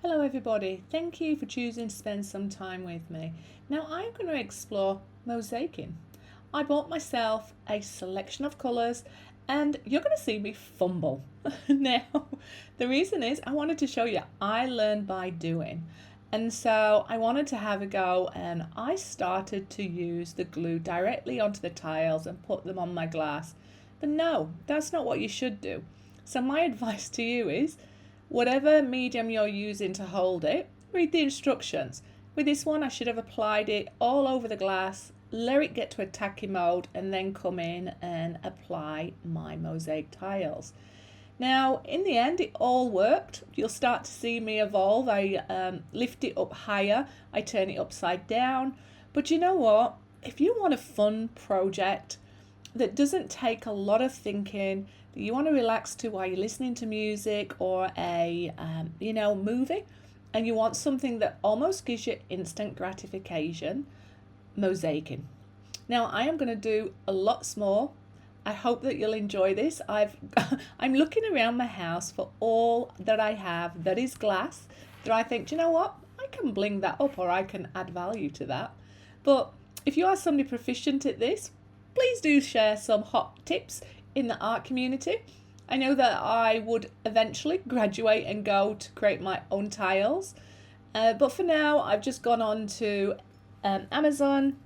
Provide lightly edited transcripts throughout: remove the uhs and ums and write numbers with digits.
Hello everybody, thank you for choosing to spend some time with me. Now I'm going to explore mosaicing. I bought myself a selection of colours and you're going to see me fumble. Now the reason is I wanted to show you I learned by doing, and so I wanted to have a go, and I started to use the glue directly onto the tiles and put them on my glass. But no, that's not what you should do. So my advice to you is, whatever medium you're using to hold it, read the instructions. With this one, I should have applied it all over the glass, let it get to a tacky mode, and then come in and apply my mosaic tiles. Now, in the end, it all worked. You'll start to see me evolve. I lift it up higher, I turn it upside down. But you know what? If you want a fun project that doesn't take a lot of thinking, that you want to relax to while you're listening to music or a movie, and you want something that almost gives you instant gratification, mosaicing. Now I am going to do a lot more. I hope that you'll enjoy this. I'm looking around my house for all that I have that is glass, that I think, do you know what, I can bling that up or I can add value to that. But if you are somebody proficient at this, please do share some hot tips in the art community. I know that I would eventually graduate and go to create my own tiles, but for now I've just gone on to Amazon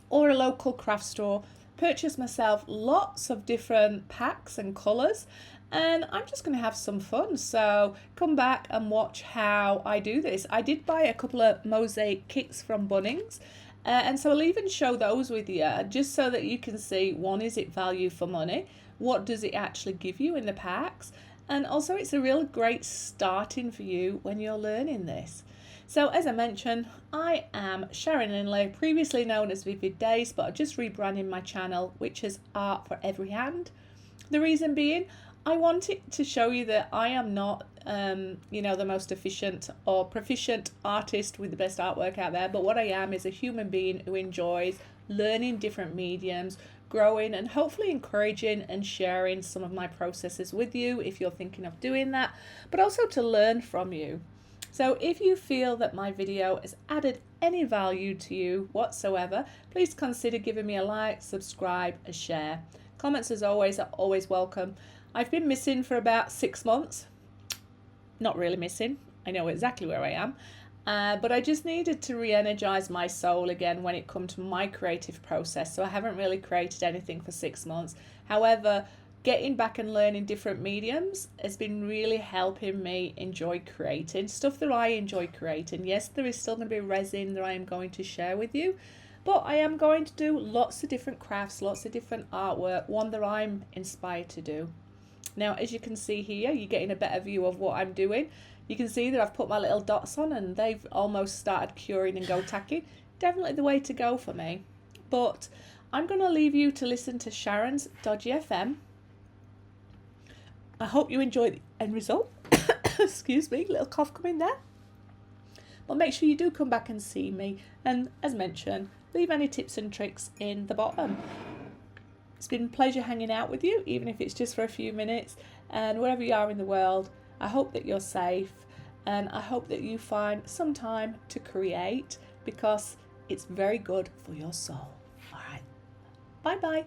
or a local craft store, purchased myself lots of different packs and colours, and I'm just going to have some fun. So come back and watch how I do this. I did buy a couple of mosaic kits from Bunnings, and so I'll even show those with you, just so that you can see, one, is it value for money? What does it actually give you in the packs? And also it's a real great starting for you when you're learning this. So as I mentioned, I am Sharon Lindley, previously known as Vivid Days, but I've just rebranded my channel, which is Art for Every Hand. The reason being, I wanted to show you that I am not the most efficient or proficient artist with the best artwork out there, but what I am is a human being who enjoys learning different mediums, growing, and hopefully encouraging and sharing some of my processes with you if you're thinking of doing that, but also to learn from you. So if you feel that my video has added any value to you whatsoever, please consider giving me a like, subscribe, and share. Comments, as always, are always welcome. I've been missing for about 6 months. Not really missing. I know exactly where I am. But I just needed to re-energize my soul again when it comes to my creative process. So I haven't really created anything for 6 months. However, getting back and learning different mediums has been really helping me enjoy creating stuff that I enjoy creating. Yes, there is still going to be resin that I am going to share with you, but I am going to do lots of different crafts, lots of different artwork, one that I'm inspired to do. Now, as you can see here, you're getting a better view of what I'm doing. You can see that I've put my little dots on and they've almost started curing and go tacky. Definitely the way to go for me. But I'm going to leave you to listen to Sharon's Dodgy FM. I hope you enjoy the end result. Excuse me, little cough coming there. But make sure you do come back and see me. And as mentioned, leave any tips and tricks in the bottom. It's been a pleasure hanging out with you, even if it's just for a few minutes. And wherever you are in the world, I hope that you're safe, and I hope that you find some time to create, because it's very good for your soul. All right. Bye-bye.